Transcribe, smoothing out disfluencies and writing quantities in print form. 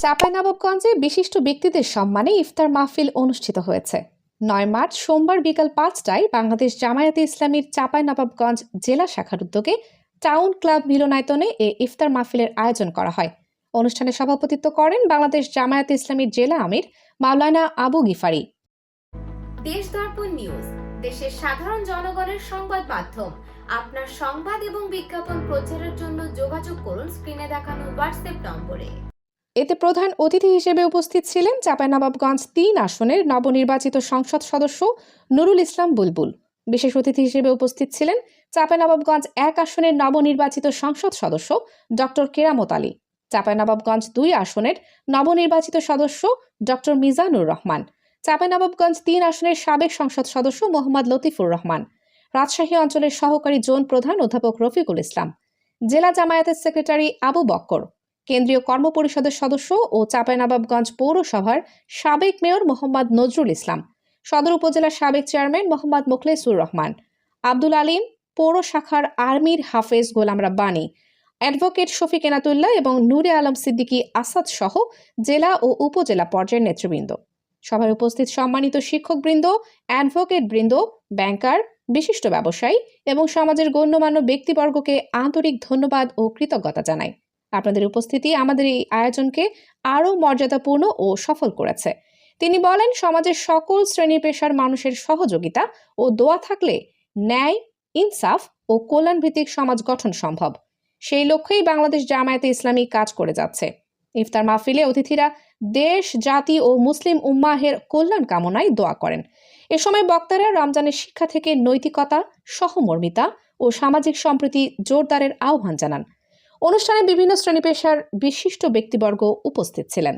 চাঁপাইনবাবগঞ্জে বিশিষ্ট ব্যক্তিদের সম্মানে ইফতার মাহফিল অনুষ্ঠিত হয়েছে। ৯ মার্চ সোমবার বিকাল ৫টায় বাংলাদেশ জামায়াতে ইসলামীর চাঁপাইনবাবগঞ্জ জেলা শাখার উদ্যোগে টাউন ক্লাব মিলনায়তনে এ ইফতার মাহফিলের আয়োজন করা হয়। অনুষ্ঠানে সভাপতিত্ব করেন বাংলাদেশ জামায়াতে ইসলামীর জেলা আমির মাওলানা আবু গিফারি। দেশ দর্পণ নিউজ, দেশের সাধারণ জনগণের সংবাদ মাধ্যম। আপনার সংবাদ এবং বিজ্ঞাপন প্রচারের জন্য যোগাযোগ করুন স্ক্রিনে দেখানো হোয়াটসঅ্যাপ নম্বরে। এতে প্রধান অতিথি হিসেবে উপস্থিত ছিলেন চাঁপাইনবাবগঞ্জ ৩ আসনের নবনির্বাচিত সংসদ সদস্য নুরুল ইসলাম বুলবুল। বিশেষ অতিথি হিসেবে উপস্থিত ছিলেন চাঁপাইনবাবগঞ্জ ১ আসনের নবনির্বাচিত সংসদ সদস্য ডক্টর কেরামত আলী, চাঁপাইনবাবগঞ্জ ২ আসনের নবনির্বাচিত সদস্য ডক্টর মিজানুর রহমান, চাঁপাইনবাবগঞ্জ ৩ আসনের সাবেক সংসদ সদস্য মোহাম্মদ লতিফুর রহমান, রাজশাহী অঞ্চলের সহকারী জোন প্রধান অধ্যাপক রফিকুল ইসলাম, জেলা জামায়াতের সেক্রেটারি আবু বক্কর, কেন্দ্রীয় কর্মপরিষদের সদস্য ও চাঁপাইনবাবগঞ্জ পৌরসভার সাবেক মেয়র মোহাম্মদ নজরুল ইসলাম, সদর উপজেলার সাবেক চেয়ারম্যান মোহাম্মদ মোখলেসুর রহমান, আব্দুল আলিম, পৌর শাখার আর্মির হাফেজ গোলাম রাব্বানী, অ্যাডভোকেট শফিক এনাতুল্লাহ এবং নূরে আলম সিদ্দিকী আসাদ সহ জেলা ও উপজেলা পর্যায়ের নেতৃবৃন্দ। সভায় উপস্থিত সম্মানিত শিক্ষকবৃন্দ, অ্যাডভোকেটবৃন্দ, ব্যাংকার, বিশিষ্ট ব্যবসায়ী এবং সমাজের গণ্যমান্য ব্যক্তিবর্গকে আন্তরিক ধন্যবাদ ও কৃতজ্ঞতা জানাই। আপনাদের উপস্থিতি আমাদের এই আয়োজনকে আরও মর্যাদাপূর্ণ ও সফল করেছে। তিনি বলেন, সমাজের সকল শ্রেণী পেশার মানুষের সহযোগিতা ও দোয়া থাকলে ন্যায়, ইনসাফ ও কল্যাণভিত্তিক সমাজ গঠন সম্ভব। সেই লক্ষ্যেই বাংলাদেশ জামায়াতে ইসলামী কাজ করে যাচ্ছে। ইফতার মাহফিলে অতিথিরা দেশ, জাতি ও মুসলিম উম্মাহের কল্যাণ কামনায় দোয়া করেন। এ সময় বক্তারা রমজানের শিক্ষা থেকে নৈতিকতা, সহমর্মিতা ও সামাজিক সম্প্রীতি জোরদারের আহ্বান জানান। অনুষ্ঠানে বিভিন্ন শ্রেণী পেশার বিশিষ্ট ব্যক্তিবর্গ উপস্থিত ছিলেন।